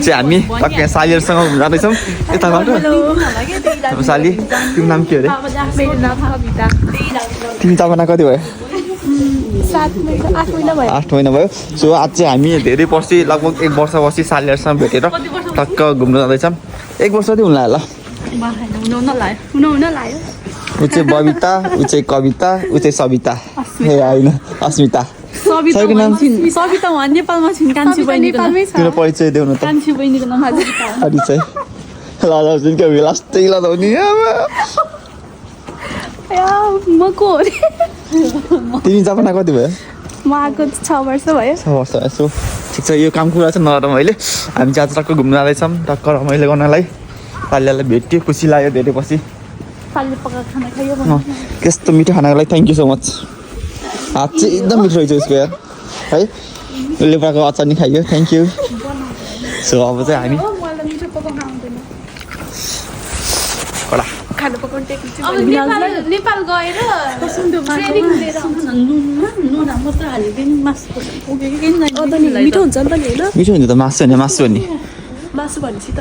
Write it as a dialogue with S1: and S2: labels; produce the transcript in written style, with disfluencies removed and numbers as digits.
S1: चाहिँ हामी टक्कै सालीहरूसँग घुम्न जाँदैछौँ यताबाट साली तिम्रो नाम के हो अरे तिमी तपाईँलाई कति भयो 8 महिना भयो सो आज चाहिँ हामी धेरै पछि लगभग 1 वर्षपछि सालीहरूसँग भेटेर टक्क घुम्न जाँदैछौँ 1 वर्ष चाहिँ हुन लाग्यो ऊ चाहिँ बबिता ऊ चाहिँ कविता ऊ चाहिँ सविता ए होइन अस्मिता
S2: सविता भन् नेपालमा छिन् कान्छी बहिनीको नाम
S1: तिम्रो परिचय देऊ न त
S2: कान्छी बहिनीको नाम
S1: परिचय ल लास्टै लगाउने
S2: म को हो रे
S1: तिमी जापाना कति भयो
S2: म आएको 6 वर्ष भयो
S1: 6 वर्ष यसो ठिक छ यो काम कुरा चाहिँ नरम अहिले हामी चाहिँ आज टक्क घुम्न जाँदैछौँ टक्क रमाइलो गर्नलाई पालियालाई भेट्यो खुसी लाग्यो धेरै पछि
S2: पालिले पकाएको खाना खायो
S1: त्यस्तो मिठो खानाको लागि थ्याङ्क यू सो मच हात चाहिँ एकदम मिठो रहेछ उसको यार है उसले पकाएको अचार नि खाइयो थ्याङ्क यू सो अब चाहिँ हामी
S2: मलाई मिठो पकाउन आउँदैन
S1: कडा
S2: खाना पकाउन टेक्निक चाहिँ नेपाल गएर ट्रेनिङ लिएर नुन मात्र हालिदिनु मासु मिठो हुन्छ नि त नि होइन
S1: मिठो हुन्छ त मासु होइन मासु भने
S2: मासु भनेपछि त